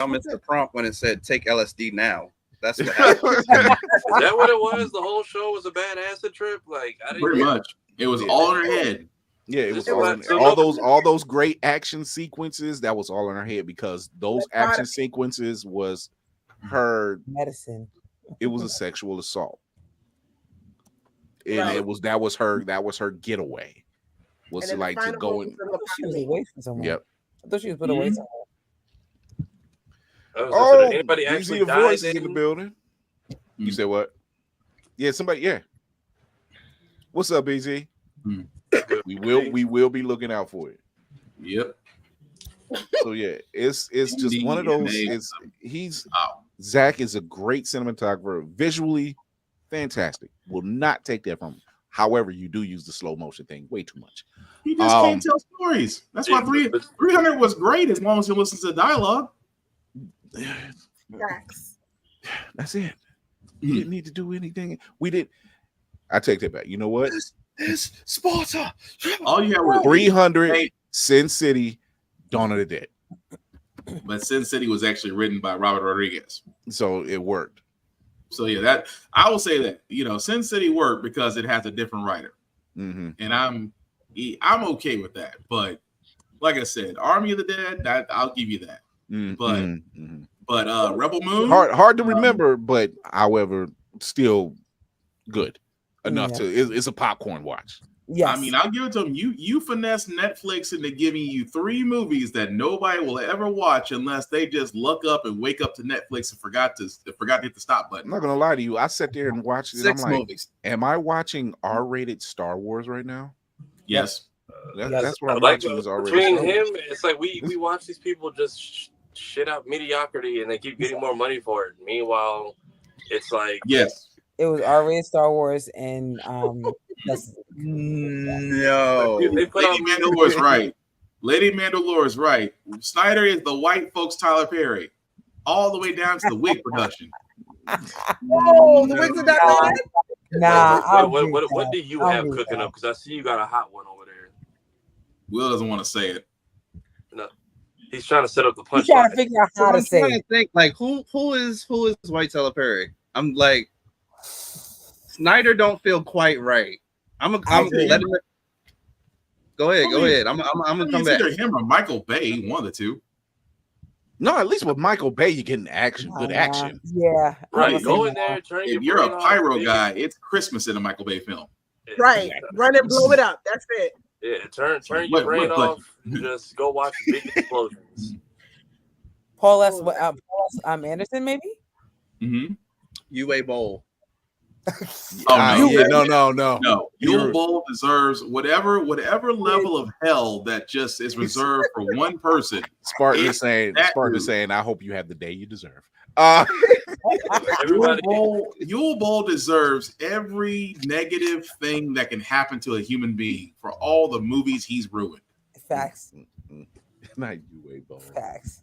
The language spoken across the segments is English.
I missed the prompt when it said take LSD now. That's what happened. Is that what it was? The whole show was a bad acid trip. Like I didn't. Pretty much, it was all in her head. Yeah, it was Just all, what- so all those great action sequences. That was all in her head because those action sequences was her medicine. It was a sexual assault, and Right. that was her getaway. Was And to then like the to final go movie in. from the She was pilot. away from someone. Yep. I thought she was put away somewhere. Oh, did anybody BZ actually the die? voice is in the building. You said what? Yeah, somebody. Yeah. What's up, BZ? We will be looking out for it. Yep. So yeah, it's just one of those. Zach is a great cinematographer, visually fantastic. Will not take that from him. However, you do use the slow motion thing way too much. He just can't tell stories. That's why 300 was great as long as you listen to the dialogue. Facts. That's it. You didn't need to do anything. We did. I take that back. You know what? This Sparta. All you had was 300, Sin City, Dawn of the Dead. But Sin City was actually written by Robert Rodriguez. So it worked. So yeah, that I will say that Sin City worked because it has a different writer, Mm-hmm. and I'm okay with that. But like I said, Army of the Dead, that I'll give you that. Mm-hmm. But Rebel Moon, hard to remember, but however, still good enough to. It's a popcorn watch. Yes. I mean, I'll give it to them. You finesse Netflix into giving you 3 movies that nobody will ever watch unless they just look up and wake up to Netflix and forgot to hit the stop button. I'm not gonna lie to you. I sat there and watched it. 6 I'm like, movies. am I watching R-rated Star Wars right now? Yes. That's what I'm Like watching. Is R-rated between Star him, Wars. it's like we watch these people just shit out mediocrity, and they keep getting more money for it. Meanwhile, it's like It was R-rated Star Wars and No. They put Lady out Mandalore is right. Lady Mandalore is right. Snyder is the white folks Tyler Perry, all the way down to the wig production. Oh, the wigs are not bad. Nah. What do you have cooking up? Because I see you got a hot one over there. Will doesn't want to say it. No, he's trying to set up the punch. He's trying to figure out how to I'm say trying it. to think like who is White Tyler Perry? I'm like Snyder don't feel quite right. I'm let him go ahead. I'm gonna come back. Either him or Michael Bay, one of the two. No, at least with Michael Bay, you get action, good action. Yeah. Right, go in there, turn If your you're a brain off, pyro baby. guy, it's Christmas in a Michael Bay film. Right. Run it, blow it up. That's it. Yeah, turn your brain off. Just go watch big explosions. Paul S. Anderson, maybe? Mm-hmm. UA Bowl. No. Yule Bowl deserves whatever level of hell that just is reserved for one person. Spartan is saying, I hope you have the day you deserve. Yule Bowl deserves every negative thing that can happen to a human being for all the movies he's ruined. Facts. Not UA Bowl. Facts.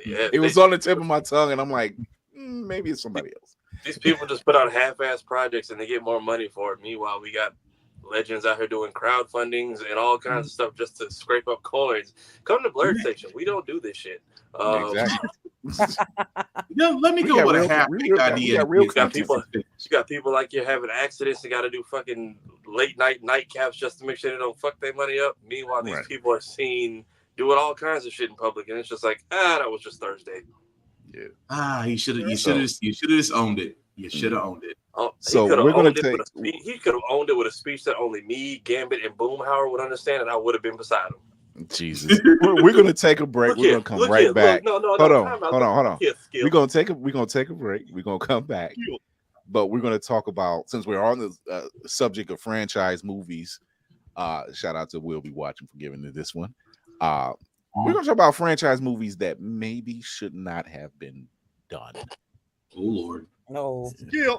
It was on the tip of my tongue, and I'm like, maybe it's somebody else. These people just put out half-ass projects and they get more money for it. Meanwhile, we got legends out here doing crowdfundings and all kinds of stuff just to scrape up coins. Come to Blerd Station. We don't do this shit. Exactly. Let me go with a half-baked idea. You got people like you're having accidents and got to do fucking late-night nightcaps just to make sure they don't fuck their money up. Meanwhile, these people are seen doing all kinds of shit in public, and it's just like, that was just Thursday. Yeah. You should have just owned it. You should have owned it. So we're gonna he could have owned it with a speech that only me, Gambit, and Boomhauer would understand, and I would have been beside him. Jesus. we're gonna take a break. We're gonna come right back. Hold on. We're gonna take a break. We're gonna come back. But we're gonna talk about, since we're on the subject of franchise movies. Shout out to Will Be Watching for giving me this one. We're going to talk about franchise movies that maybe should not have been done. Oh, Lord. No. Yeah.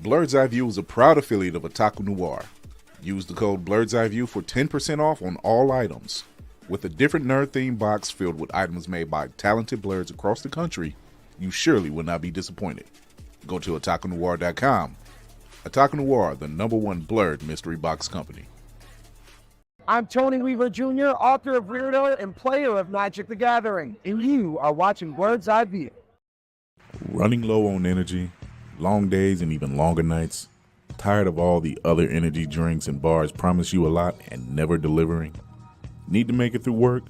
Blerd's Eye View is a proud affiliate of Otaku Noir. Use the code Blerd's Eye View for 10% off on all items. With a different nerd-themed box filled with items made by talented blerds across the country, you surely will not be disappointed. Go to otakunoir.com. Otaku Noir, the #1 Blerd mystery box company. I'm Tony Weaver Jr., author of Weirdo and player of Magic the Gathering, and you are watching Blerd's Eye View. Running low on energy, long days and even longer nights, tired of all the other energy drinks and bars promise you a lot and never delivering? Need to make it through work,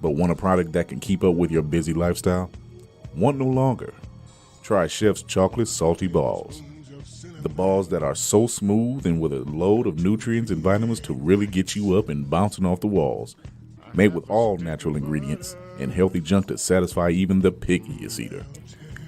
but want a product that can keep up with your busy lifestyle? Want no longer? Try Chef's Chocolate Salty Balls. The balls that are so smooth and with a load of nutrients and vitamins to really get you up and bouncing off the walls. Made with all natural ingredients and healthy junk to satisfy even the pickiest eater.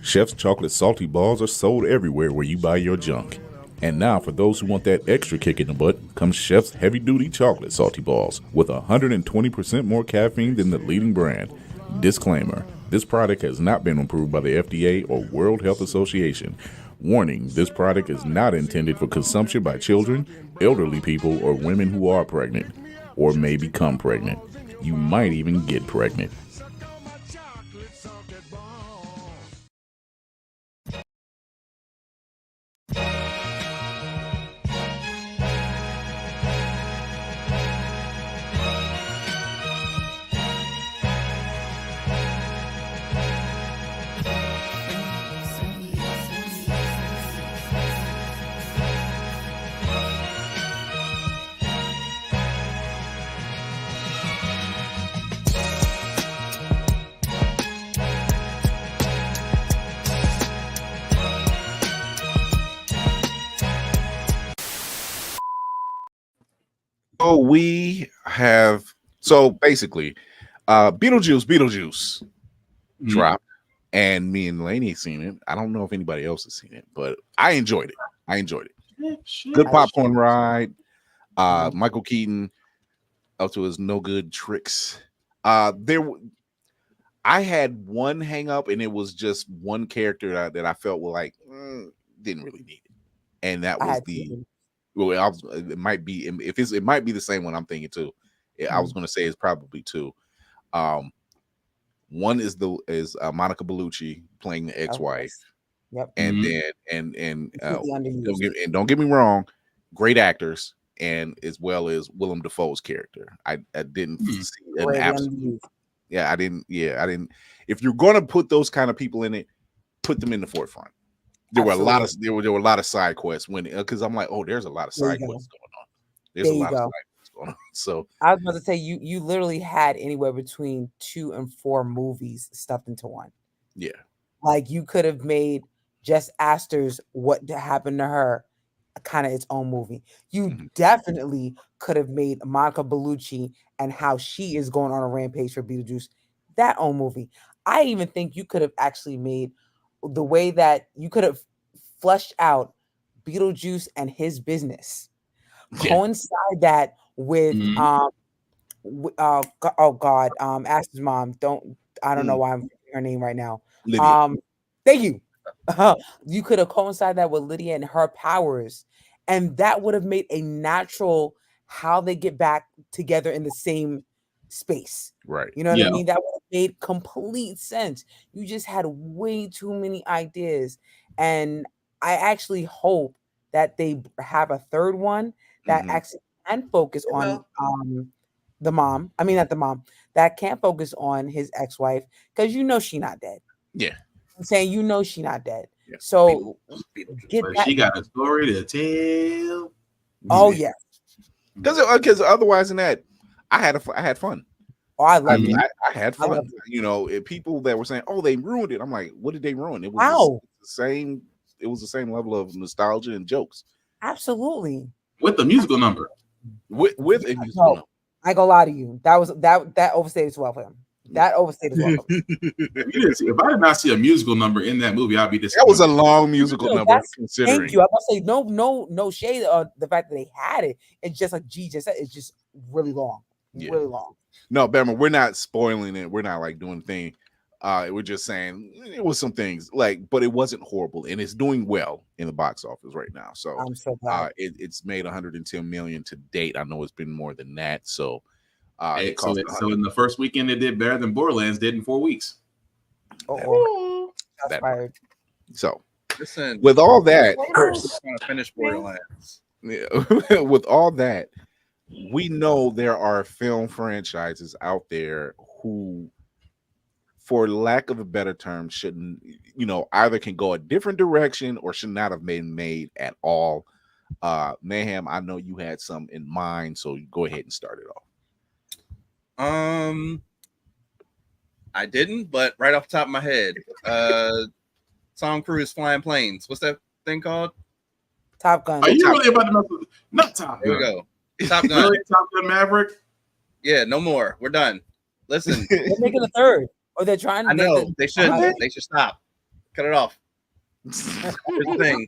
Chef's Chocolate Salty Balls are sold everywhere where you buy your junk. And now for those who want that extra kick in the butt, comes Chef's Heavy Duty Chocolate Salty Balls with 120% more caffeine than the leading brand. Disclaimer, this product has not been approved by the FDA or World Health Association. Warning, this product is not intended for consumption by children, elderly people, or women who are pregnant or may become pregnant. You might even get pregnant. So we have, so basically, Beetlejuice dropped, and me and Lainey seen it. I don't know if anybody else has seen it, but I enjoyed it. Good popcorn ride. Michael Keaton up to his no good tricks. I had one hang up, and it was just one character that I felt didn't really need it, and that was it might be it might be the same one I'm thinking too. I was going to say it's probably two. One is Monica Bellucci playing the ex-wife. Yep. And then don't get me wrong, great actors, and as well as Willem Dafoe's character. I didn't see an absolute. I didn't. If you're going to put those kind of people in it, put them in the forefront. There were a lot of side quests because I'm like, oh, there's a lot of side quests going on. There's a lot of side quests going on. So I was about to say you literally had anywhere between 2 and 4 movies stuffed into one. Yeah. Like you could have made Jess Astor's What Happened to Her kind of its own movie. You definitely could have made Monica Bellucci and how she is going on a rampage for Beetlejuice that own movie. I even think you could have actually made the way that you could have fleshed out Beetlejuice and his business, coincide that with Astor's mom. I don't know why I'm forgetting her name right now. Lydia. Thank you. You could have coincided that with Lydia and her powers, and that would have made a natural how they get back together in the same space. Right. You know what I mean? That would have made complete sense. You just had way too many ideas. And I actually hope that they have a third one that actually can focus on the mom. I mean, not the mom. That can focus on his ex-wife, because she not dead. Yeah. I'm saying she not dead. Yeah. So she got a story to tell. Oh yeah. Because otherwise than that, I had fun. Oh, I loved it. I had fun. People that were saying, "Oh, they ruined it." I'm like, "What did they ruin?" It was the same. It was the same level of nostalgia and jokes. Absolutely. With the musical number. With a musical number. I ain't gonna lie to you. That overstayed as well for him. That overstayed as well. If I did not see a musical number in that movie, I'd be disappointed. That was a long musical number. Considering. Thank you. I'm gonna say no shade on the fact that they had it. It's just like G just said. It's just really long. Yeah. Really long. No, Bama, we're not spoiling it. We're not like doing the thing. We're just saying it was some things like, but it wasn't horrible, and it's doing well in the box office right now. So I'm so glad. It's made 110 million to date. I know it's been more than that. So it cost so in the first weekend it did better than Borderlands did in 4 weeks. That's fired. So listen, with all that, I'm trying to finish Borderlands. Yeah, with all that, we know there are film franchises out there who, for lack of a better term, shouldn't, either can go a different direction or should not have been made at all. Mayhem, I know you had some in mind, so go ahead and start it off. I didn't, but right off the top of my head, Tom Cruise flying planes. What's that thing called? Top Gun. Are you really about to mess with not Top Gun? There we go. Top Gun. Really, Top Gun Maverick? Yeah, no more. We're done. Listen, they're making a third, or they're trying. I know they should. They should stop. Cut it off. Here's the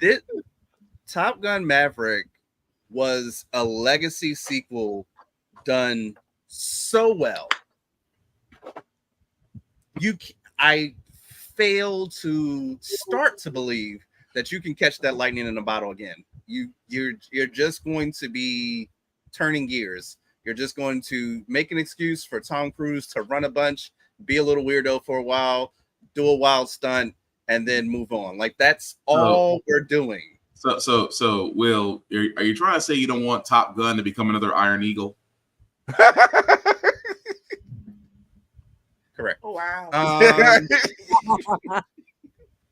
thing. Top Gun Maverick was a legacy sequel done so well. I fail to start to believe that you can catch that lightning in a bottle again. You're just going to be turning gears. You're just going to make an excuse for Tom Cruise to run a bunch, be a little weirdo for a while, do a wild stunt, and then move on. Like that's all we're doing. So Will, are you trying to say you don't want Top Gun to become another Iron Eagle? Correct. Oh, wow.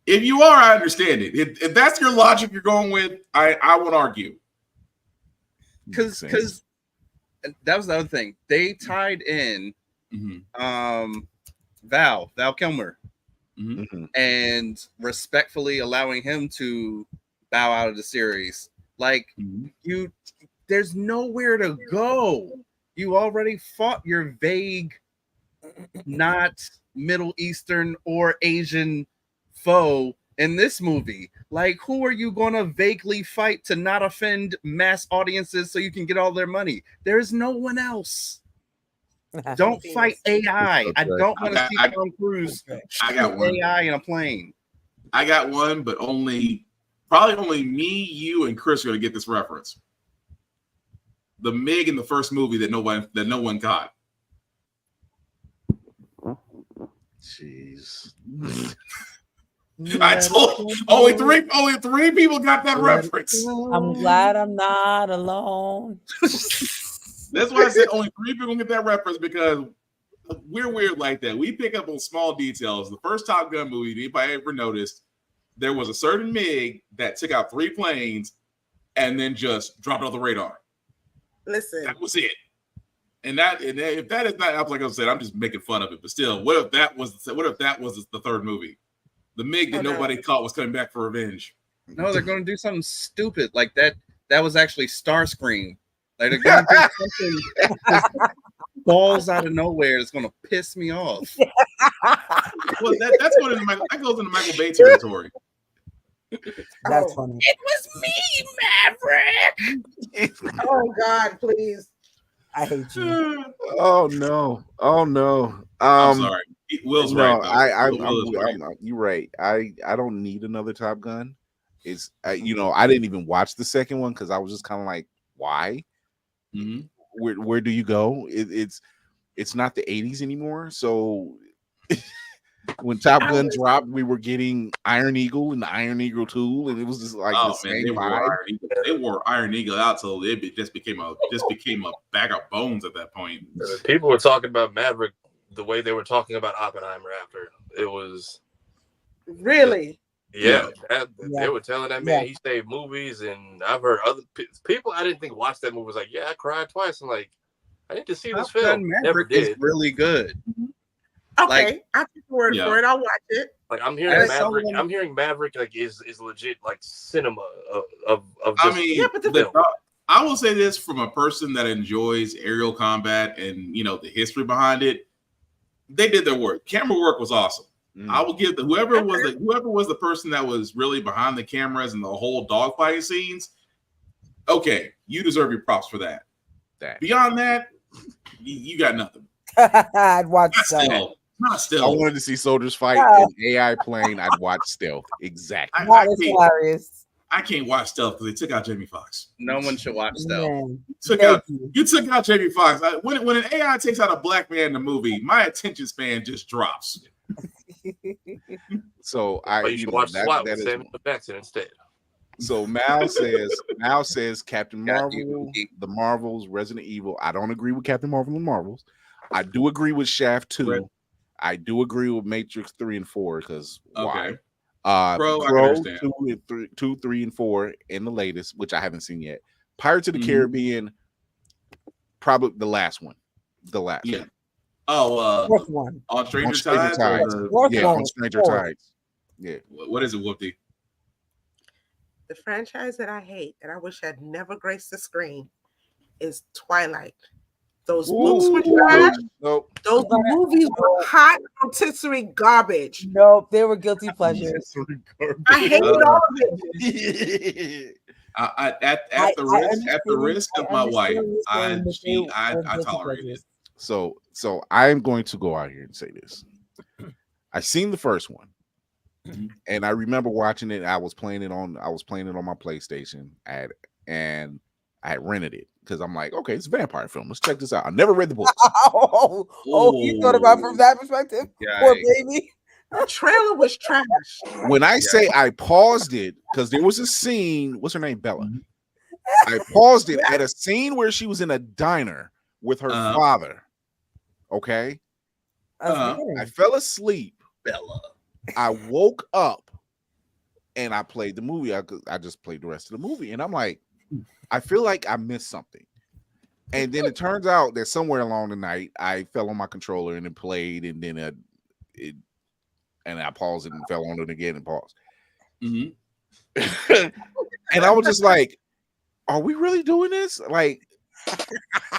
If you are, I understand it. If that's your logic you're going with, I won't argue. Because that was the other thing. They tied in Val Kilmer and respectfully allowing him to bow out of the series. Like there's nowhere to go. You already fought your vague, not Middle Eastern or Asian foe in this movie. Like, who are you going to vaguely fight to not offend mass audiences so you can get all their money? There's no one else. Don't fight AI. I don't want to see Tom Cruise shoot AI in a plane. I got one, but probably only me, you, and Chris are going to get this reference. The Meg in the first movie that no one got. Jeez. I told only three people got that reference. I'm glad I'm not alone. That's why I said only 3 people get that reference, because we're weird like that. We pick up on small details. The first Top Gun movie, anybody ever noticed, there was a certain MiG that took out 3 planes and then just dropped off the radar. Listen, that was it. And if that is not, like I said, I'm just making fun of it. But still, what if that was the third movie? The MiG that nobody caught was coming back for revenge. No, they're going to do something stupid like that. That was actually Starscream. Like they're going to do something balls out of nowhere. It's going to piss me off. Well, that goes into Michael Bay territory. That's funny. It was me, Maverick. Oh God, please. I hate you. Oh no. I'm sorry. Will's right. You're right. I don't need another Top Gun. It's I didn't even watch the second one because I was just kind of like, why? Where do you go? It's not the 80s anymore. So when Top Gun dropped, we were getting Iron Eagle and the Iron Eagle 2, and it was just like the same vibe. They wore Iron Eagle out till it just became a bag of bones at that point. People were talking about Maverick the way they were talking about Oppenheimer after. It was really. Yeah. They were telling that man he saved movies, and I've heard other people I didn't think watched that movie was like, yeah, I cried twice. I'm like, I need to see this film. Never did. It's really good. Okay, I'll take your word for it. I'll watch it. Like I'm hearing Maverick. I'm hearing Maverick like is legit like cinema of. I mean, I will say this from a person that enjoys aerial combat and the history behind it. They did their work. Camera work was awesome. I will give whoever was the person that was really behind the cameras and the whole dogfighting scenes. Okay, you deserve your props for that. Beyond that, you got nothing. I'd watch Stealth. Stealth. Not I Stealth. wanted to see soldiers fight Yeah. in AI plane. I'd watch Stealth. Exactly. That is hilarious. I can't watch Stealth because they took out Jamie Foxx. No one should watch Stealth. Man, You took out Jamie Foxx. When an AI takes out a black man in the movie, my attention span just drops. So you should watch SWAT with Samuel Jackson instead. So Mal says Captain Marvel, the Marvels, Resident Evil. I don't agree with Captain Marvel and Marvels. I do agree with Shaft 2. Right. I do agree with Matrix 3 and 4 because why? Crow 2, 3, and 4 in the latest, which I haven't seen yet. Pirates of the Caribbean, probably the last one. The last. Yeah. Oh, fourth one. On Stranger Tides. On Stranger Tides. Yeah. What is it, Whoopty? The franchise that I hate and I wish had never graced the screen is Twilight. Those books were trash. Nope. Those movies were hot rotisserie garbage. Nope, they were guilty pleasures. I hated all of it. At the risk of my wife, I tolerate it. So I'm going to go out here and say this. I seen the first one. And I remember watching it. I was playing it on my PlayStation, and I had rented it because I'm like, okay, it's a vampire film. Let's check this out. I never read the book. You thought about it from that perspective? Poor baby. The trailer was trash. When I say I paused it because there was a scene. What's her name? Bella. I paused it at a scene where she was in a diner with her father. Okay. I fell asleep. Bella. I woke up and I played the movie. I just played the rest of the movie, and I'm like, I feel like I missed something. And then it turns out that somewhere along the night, I fell on my controller and it played, and then I paused it and fell on it again and paused. And I was just like, "Are we really doing this?" Like,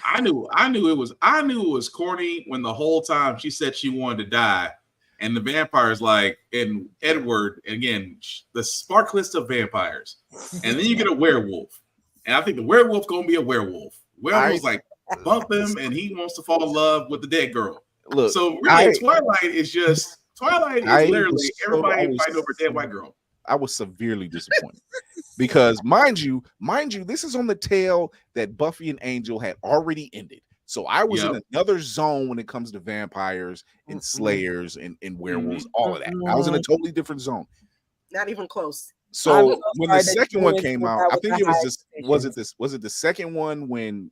I knew it was corny when the whole time she said she wanted to die. And the vampires, like in Edward, again, the sparklest of vampires. And then you get a werewolf. And I think the werewolf's gonna be a werewolf. Werewolf's like bump him, and he wants to fall in love with the dead girl. Look, so really, Twilight is literally everybody fighting over a dead white girl. I was severely disappointed because, mind you, this is on the tail that Buffy and Angel had already ended. So I was in another zone when it comes to vampires and slayers and werewolves, all of that. I was in a totally different zone. Not even close. So when the second one came out, I think it was was it the second one when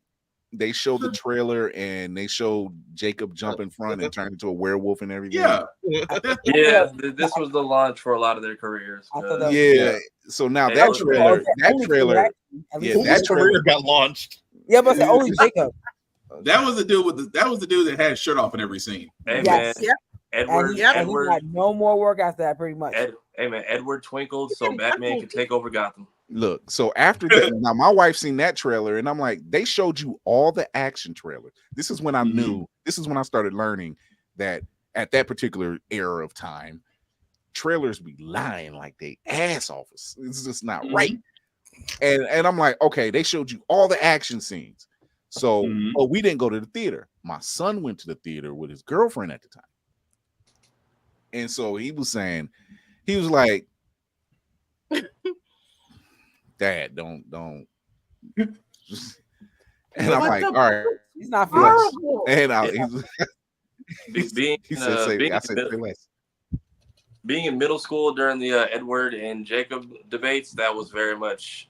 they showed the trailer and they showed Jacob jump in front and turn into a werewolf and everything? Yeah. This was the launch for a lot of their careers. Yeah. So now that trailer got launched. Yeah, but only Jacob. That was the dude that had his shirt off in every scene. Hey, man. Edward he got no more work after that, pretty much. Edward twinkled so Batman could take over Gotham. Look, so after that, now my wife seen that trailer, and I'm like, they showed you all the action trailers. This is when I knew. This is when I started learning that at that particular era of time, trailers be lying like they ass off. It's just not right. And I'm like, okay, they showed you all the action scenes. So, but we didn't go to the theater. My son went to the theater with his girlfriend at the time. And so he was like, Dad, don't. And I'm like, all right. He's not horrible. And being in middle school during the Edward and Jacob debates, that was very much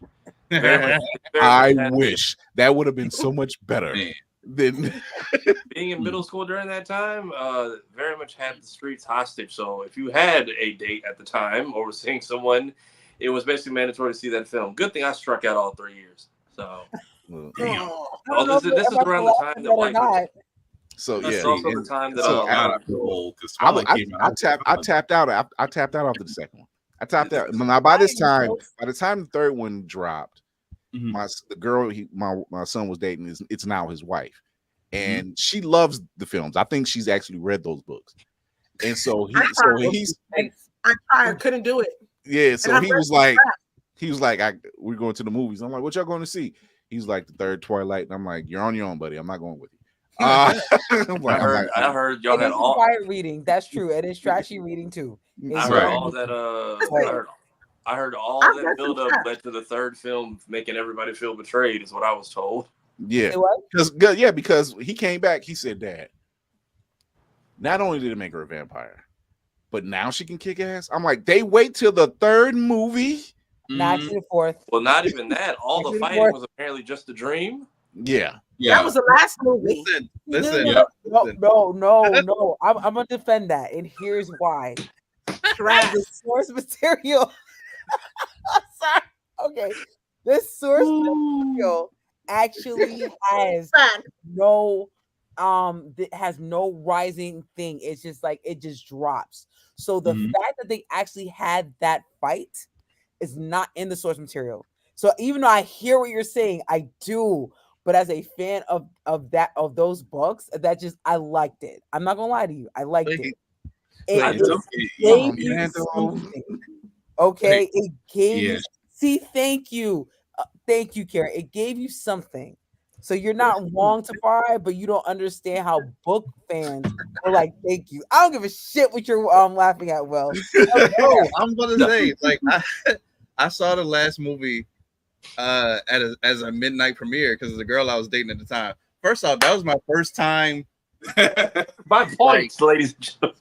I wish that would have been so much better than being in middle school during that time. Very much had the streets hostage. So if you had a date at the time or was seeing someone, it was basically mandatory to see that film. Good thing I struck out all 3 years. So this is around the time that white people. So that's also the time that I tapped out after the second one. I tapped out. Now by the time the third one dropped, my son was dating it's now his wife, and she loves the films. I think she's actually read those books, and so I couldn't do it. Yeah, so he was like, we're going to the movies. I'm like, what y'all going to see? He's like, the third Twilight, and I'm like, you're on your own, buddy. I'm not going with you. I heard y'all had all quiet reading. That's true. It is trashy reading too. I heard all that. I heard all that build up led to the third film making everybody feel betrayed. Is what I was told. Yeah, because he came back. He said, "Dad, not only did it make her a vampire, but now she can kick ass." I'm like, they wait till the third movie. Not to the fourth. Well, not even that. All the fighting was apparently just a dream. Yeah. That was the last movie. Listen. No. I'm gonna defend that, and here's why. The source material. Sorry. Okay. This source material actually has no rising thing. It's just like it just drops. So the fact that they actually had that fight is not in the source material. So even though I hear what you're saying, I do, but as a fan of those books, that just I liked it. I'm not gonna lie to you, I liked it. It gave you something. Okay, it gave you. See, thank you, Karen. It gave you something. So you're not wrong to fire, but you don't understand how book fans are like, thank you. I don't give a shit what you're laughing at, Will. No, I'm gonna say, like, I saw the last movie as a midnight premiere because of the girl I was dating at the time. First off, that was my first time. My points, ladies and gentlemen.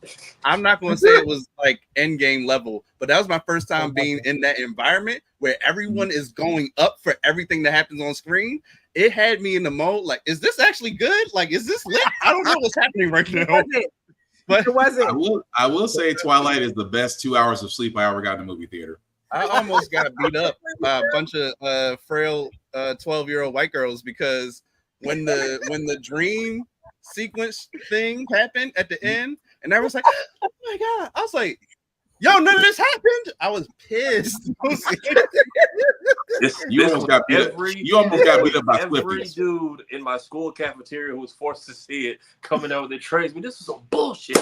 I'm not going to say it was like end game level, but that was my first time being in that environment where everyone is going up for everything that happens on screen. It had me in the mode like, is this actually good? Like, is this lit? I don't know what's happening right now. But it wasn't. I will say Twilight is the best 2 hours of sleep I ever got in a movie theater. I almost got beat up by a bunch of frail 12-year-old white girls because when the dream sequence thing happened at the end, and I was like, oh my god, I was like, yo, none of this happened. I was pissed. You almost got beat up by every Swifties. dude in my school cafeteria who was forced to see it coming out with their trays. I mean, this was some bullshit.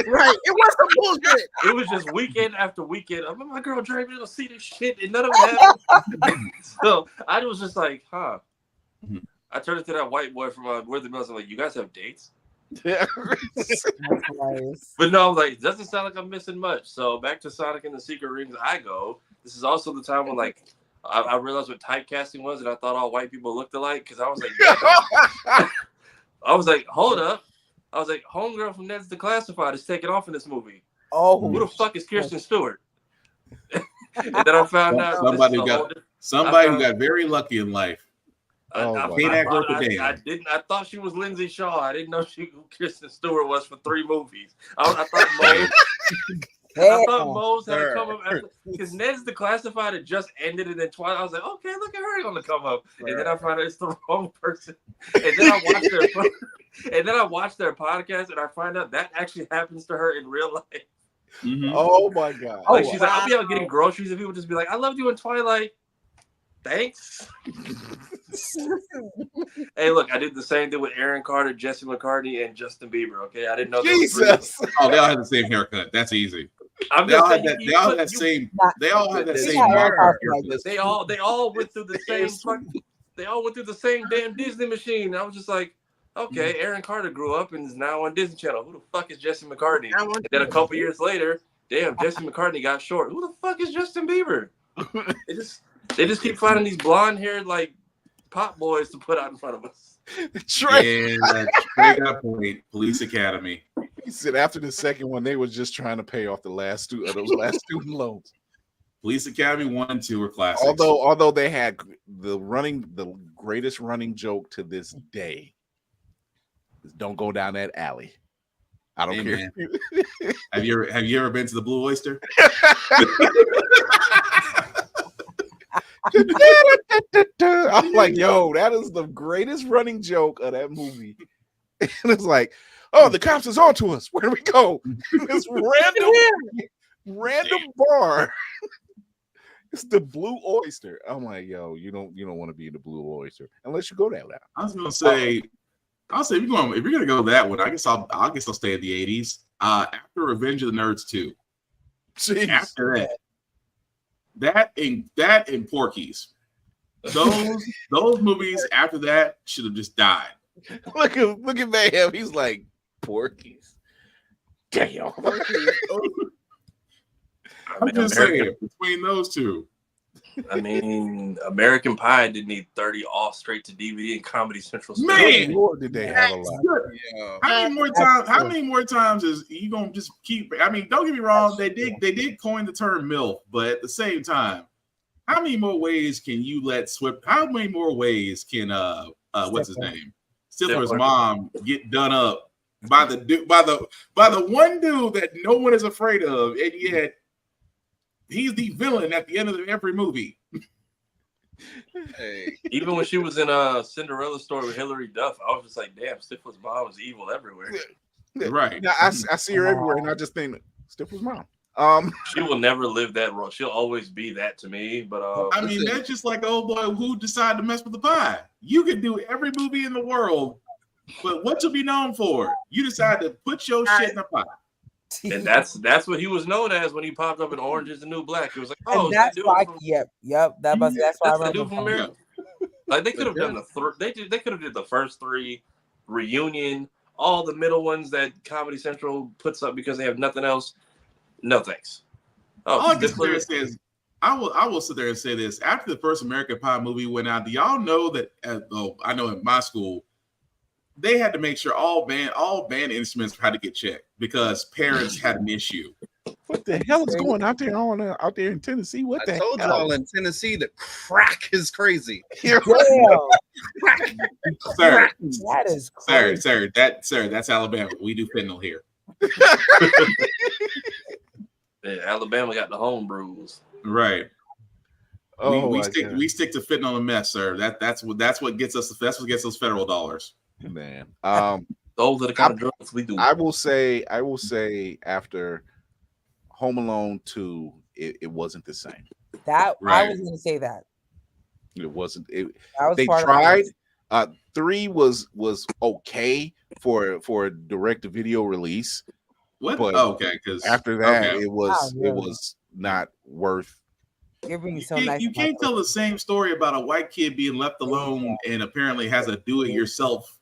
Right, it was some bullshit. It was just weekend after weekend. I remember my girl dragged me to see this shit, and none of it happened. So I was just like, huh. I turned it to that white boy from Where the Mills. I'm like, you guys have dates? Yeah. But no, I'm like, it doesn't sound like I'm missing much. So back to Sonic and the Secret Rings, I go. This is also the time when like I realized what typecasting was, and I thought all white people looked alike because I was like, hold up. I was like, homegirl from Ned's Declassified is taking off in this movie. Oh, who the fuck is Kirsten Stewart? And then I found out somebody who got very lucky in life. I thought she was Lindsay Shaw. I didn't know who Kristen Stewart was for 3 movies. I thought Mose had come up because Ned's Declassified had just ended, and then Twilight. I was like, okay, look at her on the come up, and then I found out it's the wrong person. And then I watched their podcast, and I find out that actually happens to her in real life. Mm-hmm. Oh my god! Like she's like, I'll be out getting groceries, and people just be like, I loved you in Twilight. Thanks. Hey, look, I did the same thing with Aaron Carter, Jesse McCartney, and Justin Bieber. Okay, I didn't know. Jesus. Oh, they all have the same haircut. That's easy. They all have that same marker. They all went through the same. They all went through the same damn Disney machine. I was just like, okay, Aaron Carter grew up and is now on Disney Channel. Who the fuck is Jesse McCartney? And then a couple years later, damn, Jesse McCartney got short. Who the fuck is Justin Bieber? They just keep finding these blonde-haired like pop boys to put out in front of us. Trey got point. Police Academy. He said after the second one, they were just trying to pay off the last those last student loans. Police Academy 1 and 2 were classics. Although they had the greatest running joke to this day is don't go down that alley. I don't care. Have you ever been to the Blue Oyster? I'm like, yo, that is the greatest running joke of that movie. And it's like, oh, the cops is on to us. Where do we go? This random bar. It's the Blue Oyster. I'm like, yo, you don't want to be in the Blue Oyster unless you go that route. I was gonna say, if you're gonna go that one, I guess I'll stay in the 80s. After Revenge of the Nerds 2. Jeez. After that and Porky's. Those movies after that should have just died. Look at Mayhem. He's like Porky's. Damn. I'm just saying, between those two. I mean, American Pie didn't need 30 all straight to DVD and Comedy Central. Man, Lord, did they have a lot? Yeah. How many more times is you gonna just keep? I mean, don't get me wrong. They did coin the term MILF, but at the same time, how many more ways can you let Swift? How many more ways can what's his name? Stifler's mom get done up by the one dude that no one is afraid of, and yet he's the villain at the end of every movie. Hey. Even when she was in Cinderella story with Hilary Duff, I was just like, damn, Stifler's mom was evil everywhere. Right. Now, I see her everywhere, and I just think Stifler's mom. She will never live that role. She'll always be that to me. But I mean, that's just like old boy who decided to mess with the pie. You can do every movie in the world, but what you'll be known for? You decide to put your shit in the pie. And that's what he was known as when he popped up in Orange Is the New Black. It was like, oh, and that's why. yep. That's why I the dude remember. from America. Like they could have done they could have did the first three, Reunion, all the middle ones that Comedy Central puts up because they have nothing else. No thanks. Oh, all I can sit there and say is, I will sit there and say this. After the first American Pie movie went out, do y'all know that? I know in my school, they had to make sure all band instruments had to get checked because parents had an issue. What the hell is going out there in Tennessee? What the hell? I told y'all in Tennessee the crack is crazy. Sir, that is crazy. Sir, that's Alabama. We do fentanyl here. Yeah, Alabama got the home brews. Right. Oh, we stick to fentanyl and meth, sir. That's what gets us. That's what gets those federal dollars. Man. Those are the kind of drugs we do. I will say after Home Alone 2, it wasn't the same. That right. I was going to say that. It wasn't. They tried. 3 was okay for a direct to video release. What? But because after that, it was not worth. You're being so you nice. You can't tell the same story about a white kid being left alone and apparently has a do-it-yourself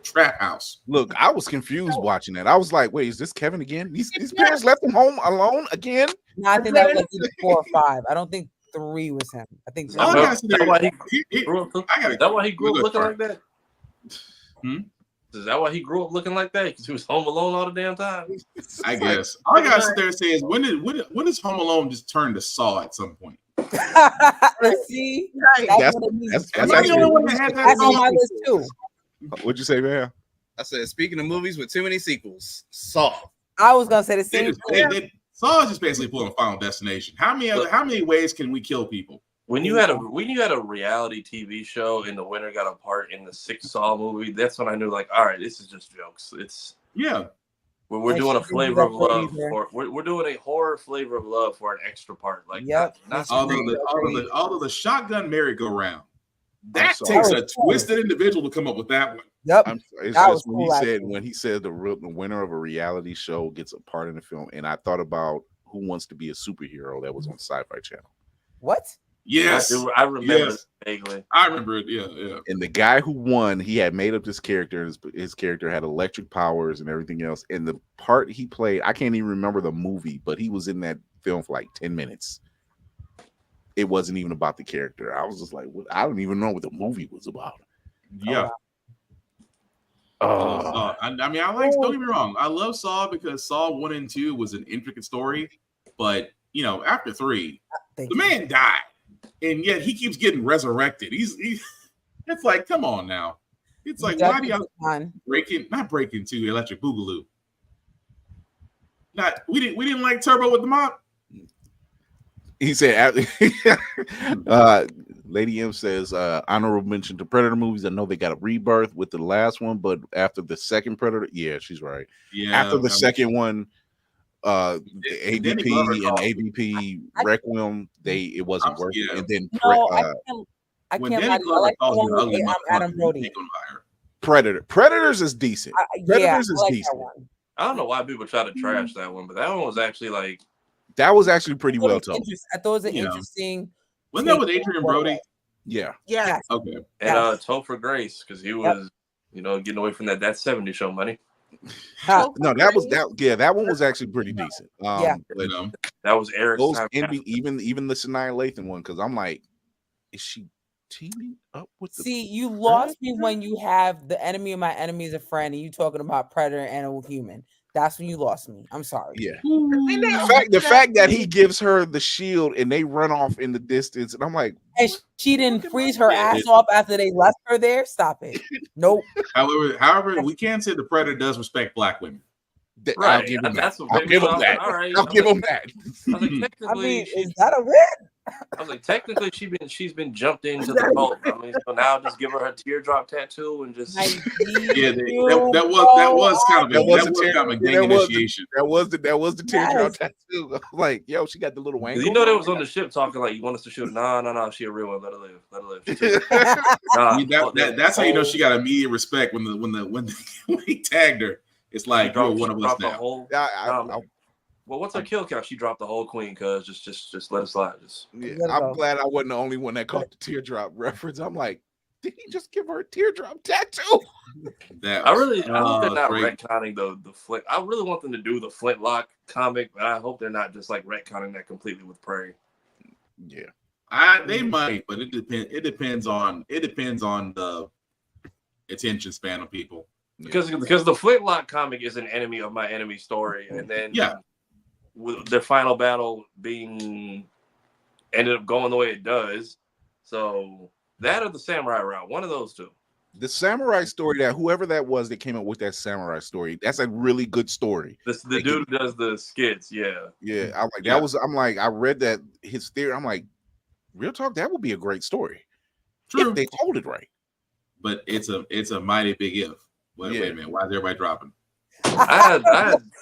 trap house. Look, I was confused watching that. I was like, "Wait, is this Kevin again? These parents left him home alone again?" No, I think that was like either 4 or 5. I don't think 3 was him. I think. That's why he grew up looking like that. Is that why he grew up looking like that? Because he was home alone all the damn time. I guess. All I gotta sit there and say is when does Home Alone just turn to Saw at some point? Let's see. That's the only one that had that on my list too. What'd you say, man? I said, speaking of movies with too many sequels, Saw. I was gonna say the same thing. Saw is just basically pulling Final Destination. How many ways can we kill people? When you had a reality TV show and the winner got a part in the 6th Saw movie, that's when I knew, like, all right, this is just jokes. It's we're doing a flavor of love we're doing a horror flavor of love for an extra part. Like, although the shotgun merry-go-round, that takes a twisted individual to come up with that one. Yep, it's just when he said the winner of a reality show gets a part in the film, and I thought about Who Wants to Be a Superhero that was on Sci-Fi Channel. What? Yes, I remember it vaguely. I remember it. Yeah. And the guy who won, he had made up this character. His character had electric powers and everything else. And the part he played, I can't even remember the movie, but he was in that film for like 10 minutes. It wasn't even about the character. I was just like, I don't even know what the movie was about. Yeah. I mean, don't get me wrong. I love Saw because Saw 1 and 2 was an intricate story. But, after 3, the man died. And yet he keeps getting resurrected. It's like, come on now. It's like, why do y'all not break into Electric Boogaloo? We didn't like Turbo with the mop. He said, Lady M says, honorable mention to Predator movies. I know they got a rebirth with the last one, but after the second Predator, yeah, she's right. Yeah, after the second one, ADP and AVP Requiem, it wasn't working. And then I can't like Adam Brody. Predators is decent. Predators is decent. I don't know why people try to trash that one, but that one was actually that was actually pretty well told. I thought it was an interesting. Wasn't that with Adrian Brody? Yeah. Yeah. Okay. And Topher Grace, because he was, getting away from that 70 show money. No, that was that. Yeah, that one was actually pretty decent. Yeah. But that was Eric's those time. even the Shania Lathan one, because I'm like, is she teaming up with the See, you lost me when you have the enemy of my enemy is a friend and you talking about predator and a human. That's when you lost me. I'm sorry. Yeah. The fact that he gives her the shield and they run off in the distance, and I'm like, and she didn't freeze her ass off after they left her there. Stop it. Nope. However, we can say the Predator does respect black women. Right. I'll give him that. I'll give him that. All right. I'll give him that. I was like, technically, is that a win? I was like, technically, she's been jumped into the cult. I mean, so now just give her her teardrap tattoo and just that was kind of a gang initiation. That was the teardrop tattoo. Like, yo, she got the little wangle. You know, they was on the ship talking like, you want us to shoot? No, she a real one. Let her live. That's how you know she got immediate respect when he tagged her. It's like you're one of us now. Well, what's her kill count? She dropped the whole queen, cuz just let it slide. I'm glad I wasn't the only one that caught the teardrop reference. I'm like, did he just give her a teardrop tattoo? I hope they're not retconning the Flint. I really want them to do the Flintlock comic, but I hope they're not just like retconning that completely with Prey. Yeah, they might, but it depends. It depends on the attention span of people. Because the Flintlock comic is an enemy of my enemy story, and then with their final battle being ended up going the way it does. So that or the samurai route, one of those two. The samurai story, that whoever that was that came up with that samurai story, that's a really good story. The dude who does the skits, yeah. I'm like, I read that his theory. I'm like, real talk, that would be a great story. True. If they told it right. But it's a mighty big if. Wait a minute, why is everybody dropping? I had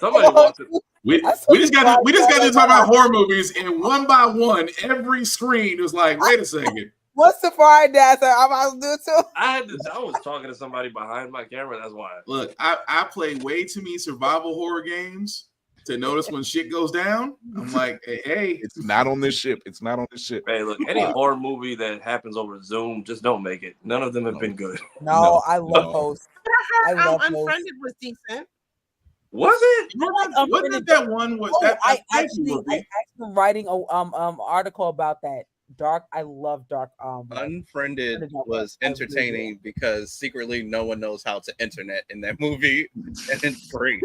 somebody wants it. We just got to talk about horror movies, and one by one, every screen was like, wait a second. What's the fire dance? I'm about to do it too. I was talking to somebody behind my camera. That's why. Look, I play way too many survival horror games to notice when shit goes down. I'm like, hey, it's not on this ship. It's not on this ship. Hey, look, any horror movie that happens over Zoom, just don't make it. None of them have been good. No, I love hosts. I love Unfriended was decent. Was it? Wasn't that one? Was that? I actually writing a article about that. Dark. I love Dark. Unfriended was entertaining because secretly no one knows how to internet in that movie, and it's great.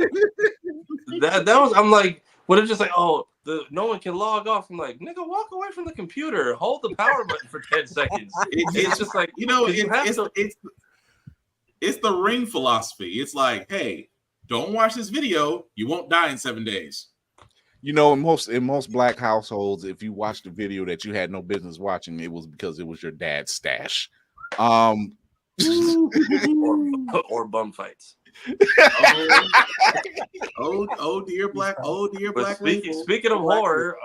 that was. I'm like, what? It's just like, no one can log off. I'm like, nigga, walk away from the computer. Hold the power button for 10 seconds. It's just like, it's the Ring philosophy. It's like, hey, don't watch this video. You won't die in 7 days. In most black households, if you watched a video that you had no business watching, it was because it was your dad's stash. Or bum fights. Dear black. Speaking of horror,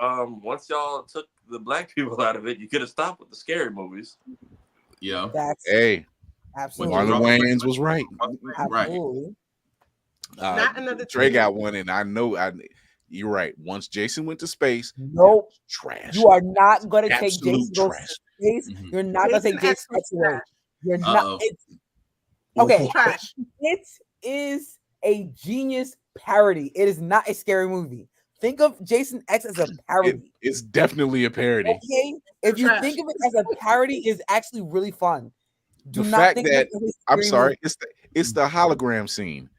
once y'all took the black people out of it, you could have stopped with the scary movies. Yeah. Absolutely. Marlon Wayans was right. Absolutely. Not another Trey got one, and I know you're right. Once Jason went to space, nope, trash. You are not going to take Jason to space. Mm-hmm. You're not going to take Jason away. You're not. Okay, trash. It is a genius parody. It is not a scary movie. Think of Jason X as a parody. It's definitely a parody. Okay, if you think of it as a parody, it's actually really fun. The fact that I'm sorry, it's the hologram scene.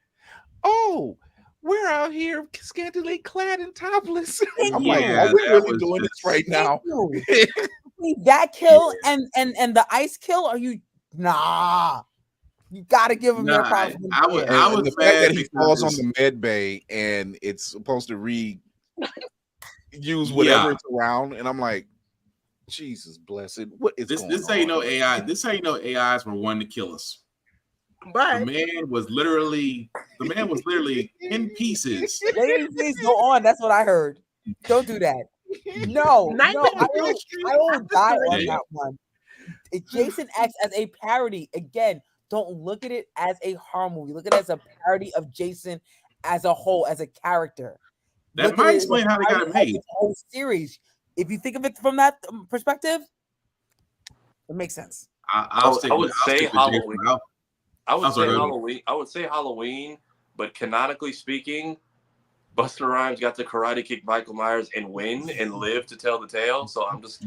Oh, we're out here scantily clad and topless. I'm like, are we really doing this right now? That kill and the ice kill? Are you nah? You gotta give him their props. I was the fact that he falls on the med bay and it's supposed to use whatever it's around, and I'm like, Jesus blessed. What is this? How you know AI? This how you know AIs were wanting to kill us. But the man was literally in pieces. Please go on. That's what I heard. Don't do that. No, I won't die on that one. Jason X as a parody. Again, don't look at it as a horror movie. Look at it as a parody of Jason as a whole, as a character. That might explain how they got it made. The whole series. If you think of it from that perspective, It makes sense. I would say Halloween. I would say Halloween, but canonically speaking, Busta Rhymes got to karate kick Michael Myers and win and live to tell the tale. So I'm just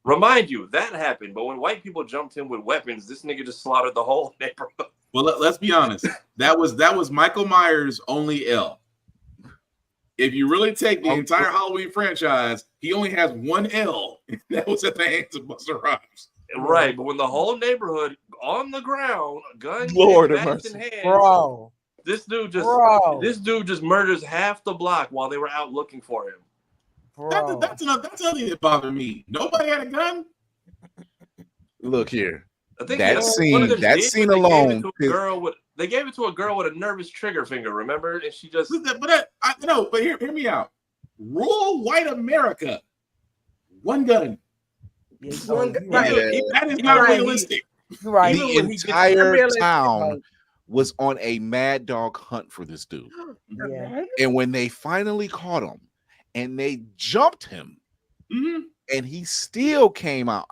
remind you that happened. But when white people jumped in with weapons, this nigga just slaughtered the whole neighborhood. Well, let's be honest. That was Michael Myers' only L. If you really take the entire Halloween franchise, he only has one L. That was at the hands of Busta Rhymes. Right, but when the whole neighborhood on the ground, guns in hand, bro, this dude just murders half the block while they were out looking for him. That's another thing that bothered me. Nobody had a gun. Look here. I think that scene alone. They gave it to a girl with a nervous trigger finger. Remember, and she just. But hear me out. Rural white America, one gun. That is not realistic. Right. The entire town was on a mad dog hunt for this dude. Yeah. And when they finally caught him and they jumped him, and he still came out.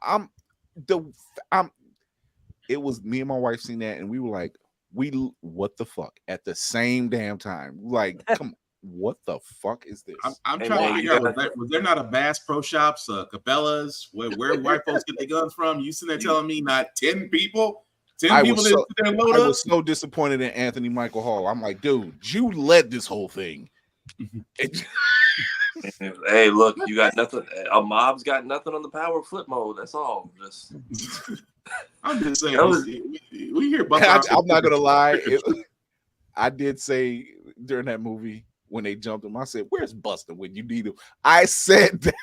It was me and my wife seen that, and we were like, what the fuck? At the same damn time. Like, come on. What the fuck is this? I'm trying to figure out, was there not a Bass Pro Shops, Cabela's, where white folks get their guns from? You sitting there telling me not 10 people? 10 people that sit there and load up? I was so disappointed in Anthony Michael Hall. I'm like, dude, you led this whole thing. Hey, look, you got nothing. A mob's got nothing on the power flip mode. That's all. Just I'm just saying. We hear about. I'm not gonna lie. I did say during that movie when they jumped him, I said, "Where's Buster when you need him?" I said that.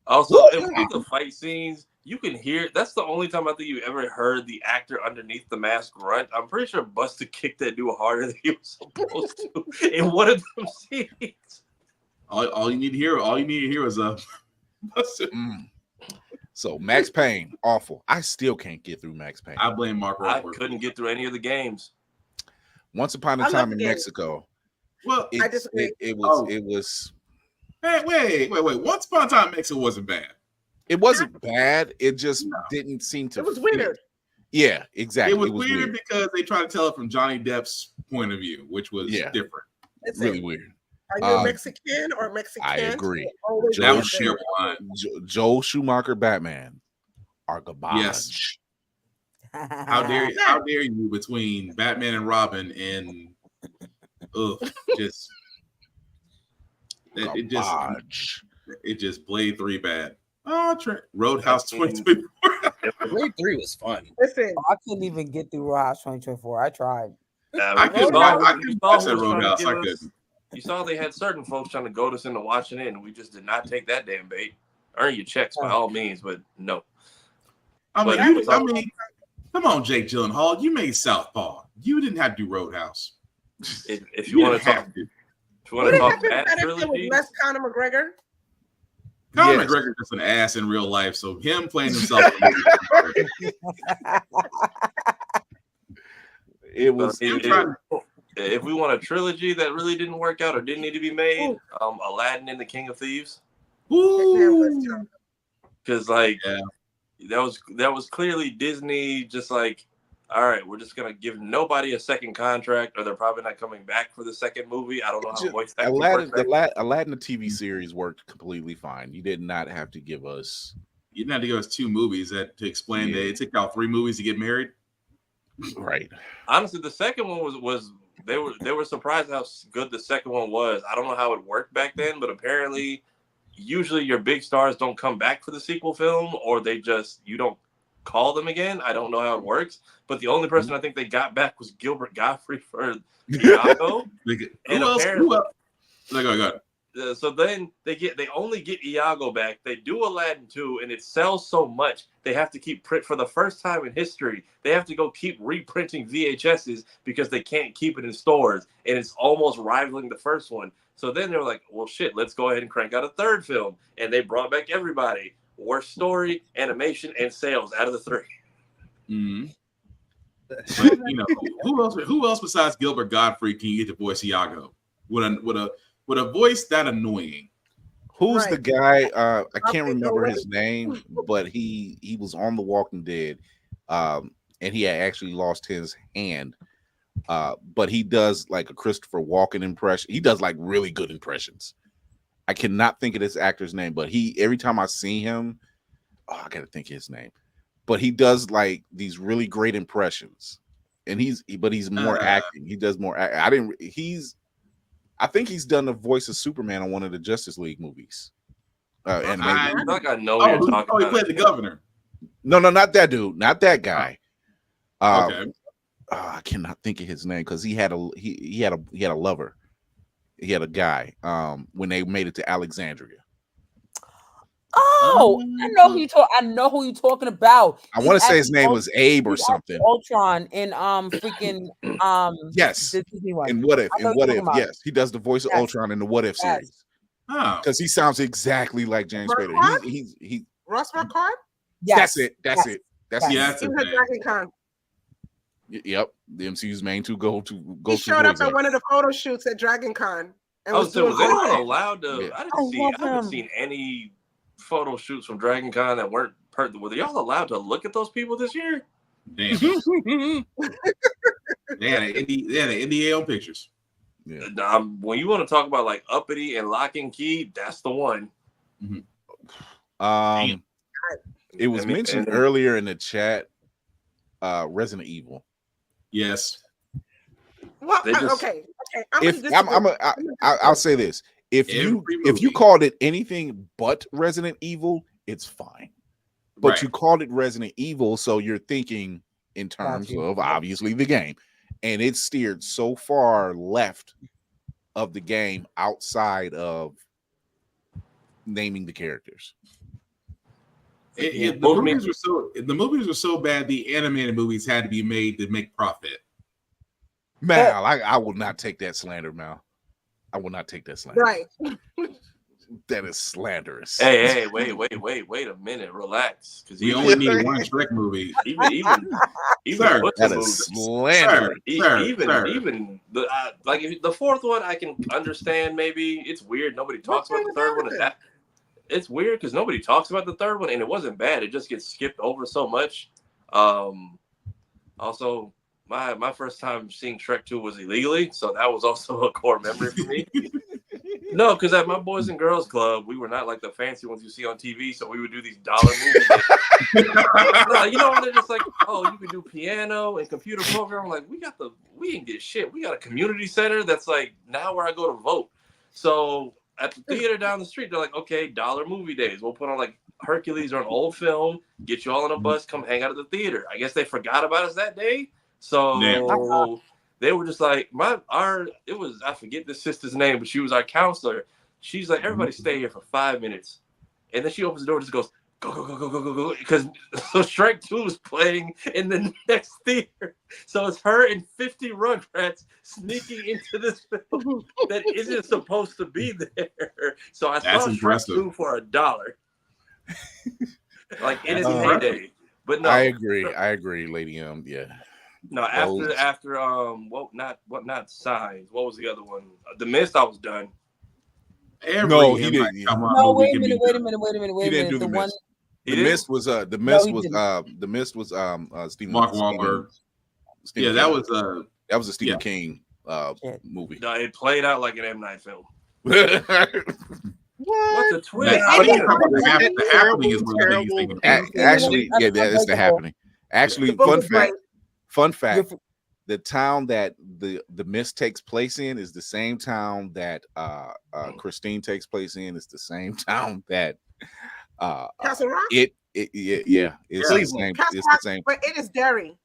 Also, if the fight scenes, you can hear. That's the only time I think you ever heard the actor underneath the mask grunt. I'm pretty sure Buster kicked that dude harder than he was supposed to in one of them scenes. All you need to hear is Buster. So Max Payne, awful. I still can't get through Max Payne. I blame Mark Wahlberg. I couldn't get through any of the games. Once Upon a Time in Mexico. Well, it was. Wait. Once Upon a Time in Mexico wasn't bad. It wasn't bad. It just didn't seem to. It was weird. Yeah, exactly. It was weird because they tried to tell it from Johnny Depp's point of view, which was different. Really weird. Are you Mexican or Mexican? I agree. Joel Schumacher Batman are garbage. Yes. How dare you between Batman and Robin and it just Blade 3 bad. Oh, Roadhouse 2024. Blade 3 was fun. Listen, I couldn't even get through Roadhouse 2024. I tried. I said Roadhouse. I couldn't. You saw they had certain folks trying to goad us into watching it, and we just did not take that damn bait. Earn your checks by all means, but no. I mean, come on, Jake Gyllenhaal. You made Southpaw. You didn't have to do Roadhouse. If you want to talk, that trilogy, less Conor McGregor. Conor McGregor is just an ass in real life, so him playing himself. It was. If we want a trilogy that really didn't work out or didn't need to be made, Aladdin and the King of Thieves. Because that was clearly Disney just like, all right, we're just gonna give nobody a second contract, or they're probably not coming back for the second movie. I don't know how voice acting works. Aladdin, the TV series worked completely fine. You did not have to give us. You didn't have to give us 2 movies to explain that it took out 3 movies to get married. Right. Honestly, the second one was. They were surprised how good the second one was. I don't know how it worked back then, but apparently, usually your big stars don't come back for the sequel film, or you don't call them again. I don't know how it works, but the only person I think they got back was Gilbert Gottfried for Iago. Who else? Go. So then they only get Iago back. They do Aladdin 2, and it sells so much they have to keep print for the first time in history. They have to go keep reprinting VHSs because they can't keep it in stores, and it's almost rivaling the first one. So then they're like, "Well, shit, let's go ahead and crank out a third film." And they brought back everybody. Worst story, animation, and sales out of the 3. Mm-hmm. But who else besides Gilbert Gottfried can you get to voice Iago with a voice that annoying? Who's the guy? I can't remember his name, but he was on The Walking Dead, and he had actually lost his hand. But he does like a Christopher Walken impression. He does like really good impressions. I cannot think of this actor's name, but every time I see him, I gotta think of his name. But he does like these really great impressions, and he's more acting. He does more. I think he's done the voice of Superman on one of the Justice League movies. I know you're talking about. He played the governor. No, not that dude, not that guy. Okay. I cannot think of his name because he had a lover. He had a guy. When they made it to Alexandria. Oh, I know who you're talking about. I want to say his name was Abe or something. Ultron in freaking yes. In What If? Yes, he does the voice of Ultron in the What If series. Because he sounds exactly like James Spader. He Ross Marquardt? Yes. That's it. Dragon Con. Yep, the MCU's main go. He showed up at one of the photo shoots at Dragon Con. Was anyone allowed to? Yeah. I haven't seen any photo shoots from Dragon Con that weren't. Were y'all allowed to look at those people this year? Damn. they had an NDA on pictures. Yeah. When you want to talk about like uppity and lock and key, that's the one. Mm-hmm. It was mentioned earlier in the chat. Resident Evil. Yes. Well, okay. I'll say this: if you called it anything but Resident Evil, it's fine. But you called it Resident Evil, so you're thinking in terms of obviously the game, and it steered so far left of the game outside of naming the characters. The movies were so bad. The animated movies had to be made to make profit. Mal, I will not take that slander, Mal. I will not take that slander. Right. That is slanderous. Hey, wait a minute, relax. Because we only need one Shrek movie. Even sir, that is slanderous. Even the fourth one, I can understand. Maybe it's weird. Nobody talks about the third one. It's weird because nobody talks about the third one, and it wasn't bad. It just gets skipped over so much. Also, my first time seeing Shrek 2 was illegally, so that was also a core memory for me. No, because at my Boys and Girls Club, we were not like the fancy ones you see on TV, so we would do these dollar movies. You know, when they're just like, oh, you can do piano and computer program. Like, we didn't get shit. We got a community center that's like now where I go to vote. So at the theater down the street, they're like, okay, dollar movie days. We'll put on like Hercules or an old film, get you all on a bus, come hang out at the theater. I guess they forgot about us that day. So they were just like, I forget the sister's name, but she was our counselor. She's like, everybody stay here for 5 minutes. And then she opens the door and just goes, go. Because Shrek 2 is playing in the next theater. So it's her and 50 Rugrats sneaking into this film that isn't supposed to be there. So I saw Shrek 2 for $1. Like, it is heyday. But no. I agree, Lady yeah. No, after not Signs. What was the other one? The Mist. I was done. He didn't. No, wait a minute. He didn't do the Mist. The Mist was Stephen Mark Wahlberg. That was a Stephen King movie. No, it played out like an M. Night film. What's the twist? The happening is one of the things. Actually, that's the happening. Actually, fun fact: the town that the Mist takes place in is the same town that Christine takes place in. It's the same town that Castle Rock. It's the same. It's the same. But it is Derry.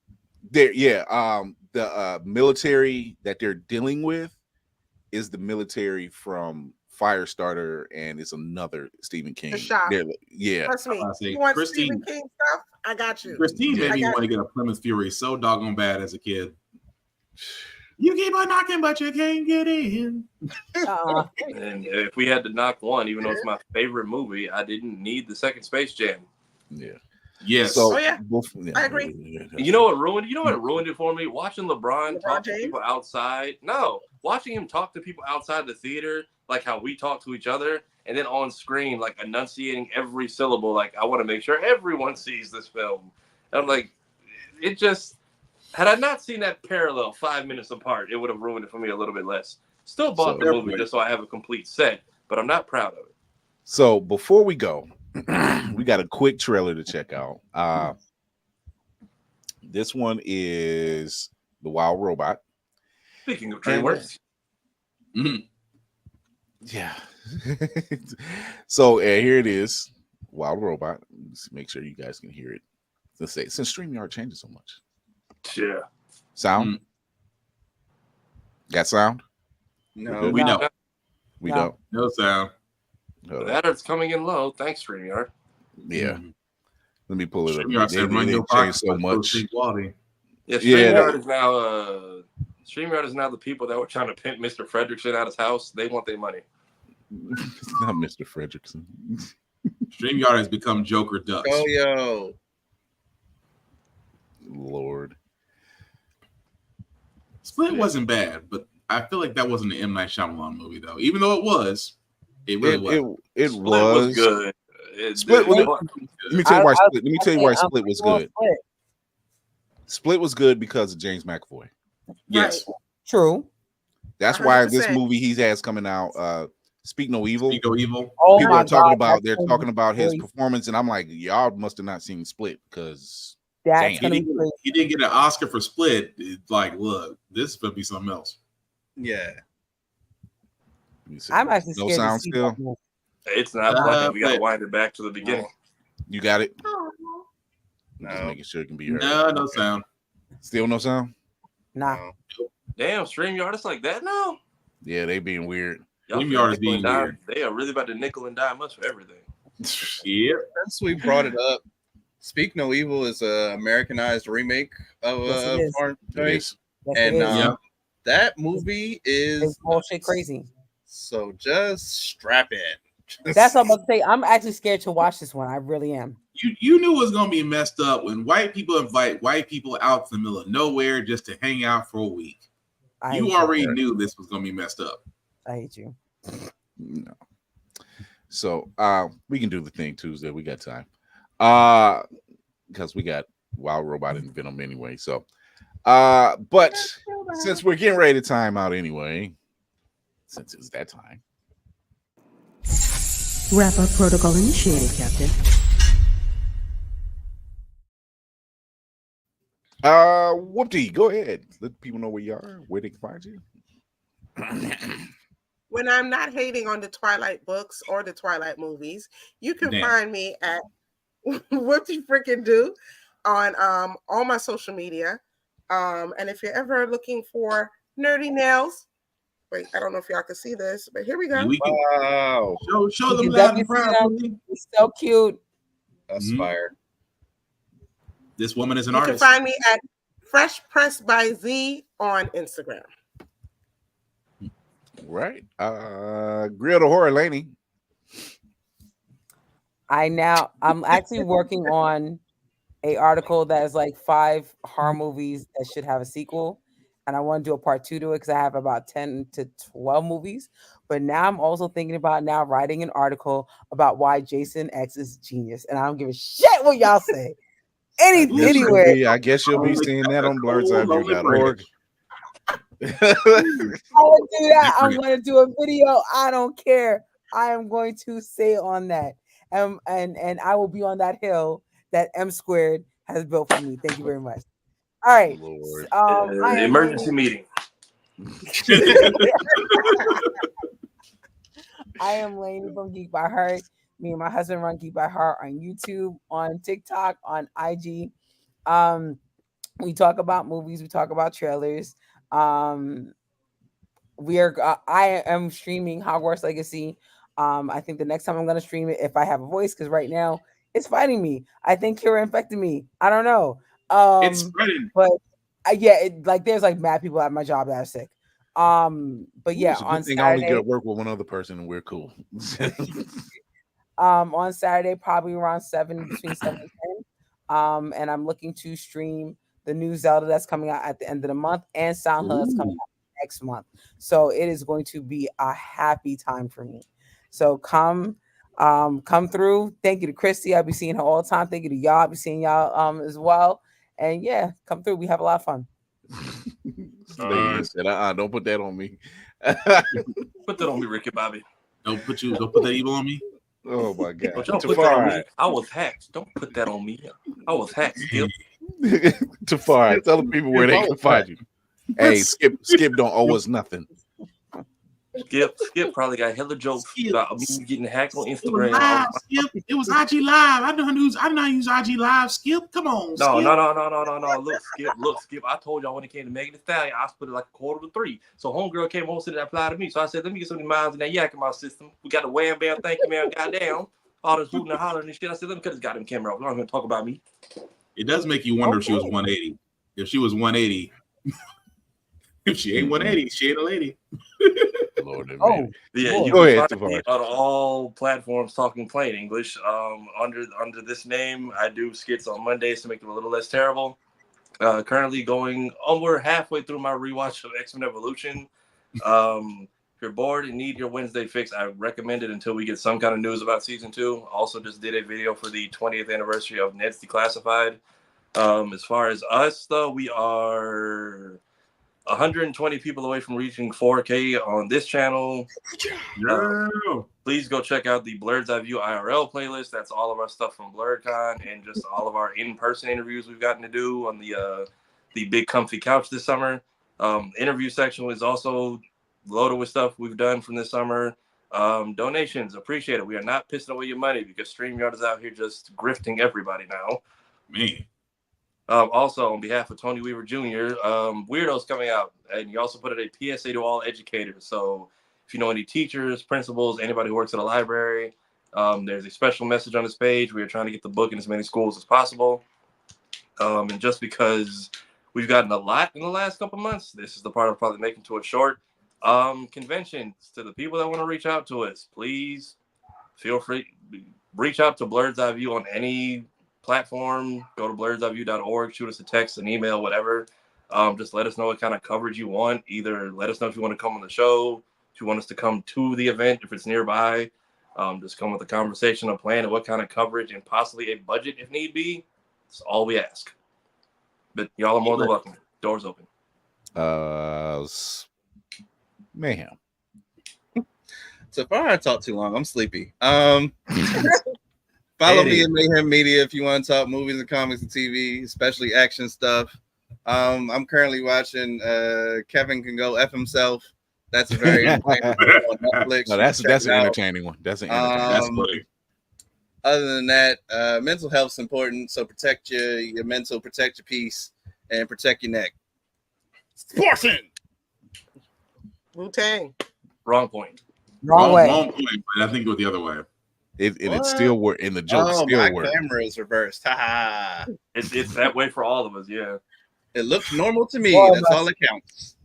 The military that they're dealing with is the military from Firestarter, and it's another Stephen King. Trust me. You want Stephen King stuff? I got you. Christine made me want to get a Plymouth Fury so doggone bad as a kid. You keep on knocking, but you can't get in. And if we had to knock one, even though it's my favorite movie, I didn't need the second Space Jam. Yeah. Yes. So, I agree. You know what ruined? You know what ruined it for me? Watching LeBron talk to people outside. No, watching him talk to people outside the theater, like how we talk to each other. and then on screen, like enunciating every syllable. Like, I want to make sure everyone sees this film. And I'm like, it just, had I not seen that parallel 5 minutes apart, it would have ruined it for me a little bit less. Still bought the movie just so I have a complete set, but I'm not proud of it. So before we go, we got a quick trailer to check out. This one is The Wild Robot. Speaking of DreamWorks. Yeah. So here it is, Wild Robot. Let's make sure you guys can hear it. Let's say since StreamYard changes so much. Yeah. Sound? Got sound? No, we know. We don't. No sound. That it's coming in low. Thanks, StreamYard. Yeah. Let me pull it up. StreamYard said run your changed so much. Yeah, StreamYard is now StreamYard is now the people that were trying to pimp Mr. Fredrickson out of his house. They want their money. Not Mr. Fredrickson. StreamYard has become Joker Ducks. Oh, yo. Lord. Split wasn't bad, but I feel like that wasn't an M. Night Shyamalan movie, though. Even though it was, it really was. It was good. Split. Let me tell you why Split. Let me tell you why Split was good. Split was good because of James McAvoy. Yes, right. True. That's 100%. Why this movie he has coming out, Speak No Evil. Speak No Evil. Oh, people are talking about. They're crazy. talking about his performance, and I'm like, y'all must have not seen Split because he didn't get an Oscar for Split. It's like, look, this is gonna be something else. Yeah. I'm actually scared. No sound still. It's not playing. We gotta wind it back to the beginning. You got it. No. Just making sure it can be heard. No sound. Still no sound. Nah. Damn, StreamYard is like that now. Yeah, they being weird. StreamYard is being weird. They are really about to nickel and dime us for everything. Yeah. Since we brought it up, Speak No Evil is a Americanized remake of Foreign Choice, and that movie is bullshit crazy. So just strap in. That's what I'm about to say. I'm actually scared to watch this one. I really am. You knew it was gonna be messed up when white people invite white people out to the middle of nowhere just to hang out for a week. You already knew this was gonna be messed up. I hate you. No. So we can do the thing Tuesday. We got time. Because we got Wild Robot and Venom anyway. So but since we're getting ready to time out anyway, since it's that time. Wrap up protocol initiated, Captain. Whoopty, go ahead. Let people know where you are, where they can find you. When I'm not hating on the Twilight books or the Twilight movies, you can find me at Whoopty Freaking Do on all my social media. And if you're ever looking for nerdy nails, wait, I don't know if y'all can see this, but here we go. Wow. Show them loud and proud. It's so cute. That's fire. This woman is an artist. You can find me at Fresh Press by Z on Instagram. Right. Grill the Horror Laney. I'm actually working on a article that is like 5 horror movies that should have a sequel. And I want to do a part 2 to it because I have about 10 to 12 movies. But now I'm also thinking about writing an article about why Jason X is genius. And I don't give a shit what y'all say. Anyway. I guess you'll be seeing that on blerdseyeview.org. I will do that. I'm going to do a video. I don't care. I am going to say on that. And I will be on that hill that M Squared has built for me. Thank you very much. All right. Emergency meeting. I am Lainey from Geek by Heart. Me and my husband run Geek by Heart on YouTube, on TikTok, on IG. We talk about movies. We talk about trailers. I am streaming Hogwarts Legacy. I think the next time I'm going to stream it, if I have a voice, because right now it's fighting me. I think Kira infected me. I don't know. It's spreading. But there's like mad people at my job that are sick. But yeah, on Saturday, I only get to work with one other person and we're cool. On Saturday, probably around between 7 and 10. And I'm looking to stream the new Zelda that's coming out at the end of the month and Silent Hill that's coming out next month. So it is going to be a happy time for me. So come through. Thank you to Christy. I'll be seeing her all the time. Thank you to y'all. I'll be seeing y'all as well. And yeah, come through. We have a lot of fun. Said, don't put that on me. Put that on me, Ricky Bobby. Don't put that evil on me. Oh my God! Don't put that on me. I was hacked. Don't put that on me. I was hacked. Skip. Tafari, tell the people where they can find you. Hey, Skip don't owe us nothing. Skip probably got hella jokes about me getting hacked on Instagram. It was IG Live. I know how to use IG Live. Skip, come on. No. Look, Skip. I told y'all when it came to Megan Thee Stallion, I split it like 2:45. So homegirl came home, said that applied to me. So I said, let me get some of the miles in that yak in my system. We got the wham bam, thank you, man. Goddamn, all this hooting and hollering and shit. I said, let me cut this goddamn camera off. We're not gonna talk about me. It does make you wonder if she was 180. If she was 180, if she ain't 180, she ain't a lady. Lord, yeah, you go ahead. On all platforms talking plain English. Under this name, I do skits on Mondays to make them a little less terrible. Currently we're halfway through my rewatch of X-Men Evolution. If you're bored and need your Wednesday fix, I recommend it until we get some kind of news about season 2. Also, just did a video for the 20th anniversary of Ned's Declassified. As far as us, though, we are 120 people away from reaching 4K on this channel. Please go check out the Blerd's Eye View IRL playlist. That's all of our stuff from BlerdCon and just all of our in-person interviews we've gotten to do on the big comfy couch this summer. Interview section is also loaded with stuff we've done from this summer. Donations, appreciate it. We are not pissing away your money because StreamYard is out here just grifting everybody now. Me. Also, on behalf of Tony Weaver Jr., Weirdo's coming out, and you also put it a PSA to all educators. So if you know any teachers, principals, anybody who works at a library, there's a special message on this page. We are trying to get the book in as many schools as possible. And just because we've gotten a lot in the last couple months, this is the part of probably making to a short. Conventions, to the people that want to reach out to us, please feel free. Reach out to Blerd's Eye View on any platform. Go to blerdseyeview.org, shoot us a text, an email, whatever. Just let us know what kind of coverage you want. Either let us know if you want to come on the show, if you want us to come to the event, if it's nearby. Just come with a conversation, a plan, and what kind of coverage, and possibly a budget if need be. That's all we ask. But y'all are more than welcome. Doors open. Mayhem. So far, I talked too long. I'm sleepy. Follow me at Mayhem Media if you want to talk movies and comics and TV, especially action stuff. I'm currently watching Kevin Can Go F Himself. That's a very entertaining on Netflix. No, that's an entertaining one. That's an entertaining. That's funny. Other than that, mental health's important. So protect your mental, protect your peace, and protect your neck. Sporting. Wu-Tang. Wrong point. Wrong way. Wrong point, but I think it was the other way. It still work, and the joke still my work. Camera is reversed. Ha. It's that way for all of us. Yeah. It looks normal to me. That's all that counts.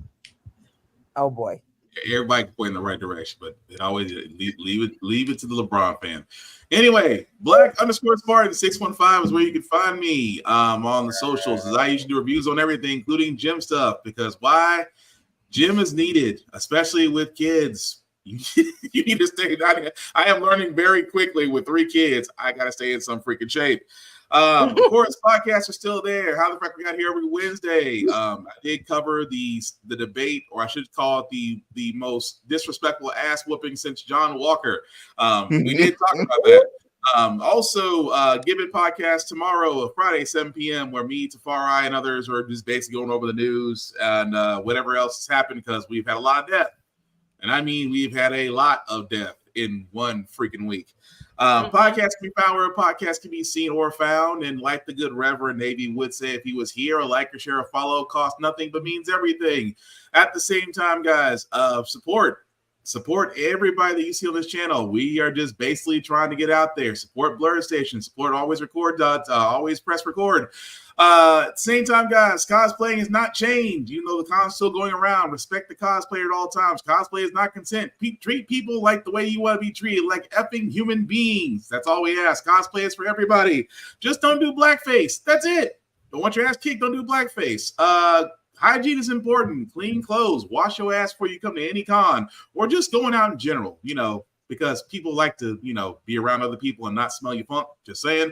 Oh boy. Everybody can point in the right direction, but it always leave it to the LeBron fan. Anyway, Black_Spartan 615 is where you can find me on the socials. As I usually do reviews on everything, including gym stuff, because why? Gym is needed, especially with kids. You need to stay down here. I am learning very quickly with 3 kids. I gotta stay in some freaking shape. Of course, podcasts are still there. How the fuck we got here every Wednesday? I did cover the debate, or I should call it the most disrespectful ass whooping since John Walker. We did talk about that. Also, Give It podcast tomorrow, Friday, 7 p.m., where me, Tafari, and others are just basically going over the news and whatever else has happened, because we've had a lot of death. And I mean, we've had a lot of death in one freaking week. Podcast can be found where a podcast can be seen or found. And like the good Reverend Navy would say, if he was here, a like or share or follow costs nothing but means everything. At the same time, guys, support everybody that you see on this channel. We are just basically trying to get out there. Support Blerd Station. Support Always Record. Always Press Record. At the same time, guys, cosplaying has not changed. You know, the con's still going around. Respect the cosplayer at all times. Cosplay is not consent. Treat people like the way you want to be treated, like effing human beings. That's all we ask. Cosplay is for everybody. Just don't do blackface. That's it. Don't want your ass kicked. Don't do blackface. Hygiene is important. Clean clothes. Wash your ass before you come to any con, or just going out in general. You know, because people like to, be around other people and not smell your funk. Just saying.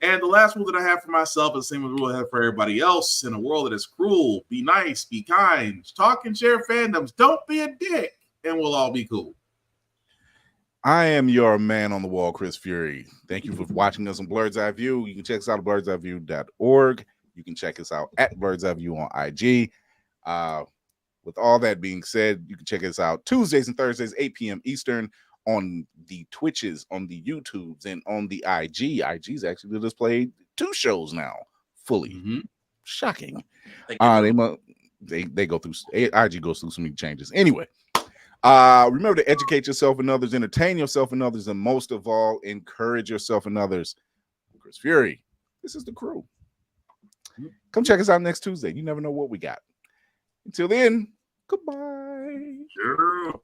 And the last rule that I have for myself is the same rule I have for everybody else. In a world that is cruel, be nice, be kind, talk and share fandoms. Don't be a dick, and we'll all be cool. I am your man on the wall, Chris Fury. Thank you for watching us on Blerd's Eye View. You can check us out at blerdseyeView.org. You can check us out at Blerd's Eye View on IG. With all that being said, you can check us out Tuesdays and Thursdays, 8 p.m. Eastern, on the Twitches, on the YouTubes, and on the IG. IG's actually displayed 2 shows now, fully. Shocking. They go through, IG goes through so many changes. Anyway, remember to educate yourself and others, entertain yourself and others, and most of all, encourage yourself and others. Chris Fury, this is the crew. Come check us out next Tuesday. You never know what we got. Until then, goodbye. Sure.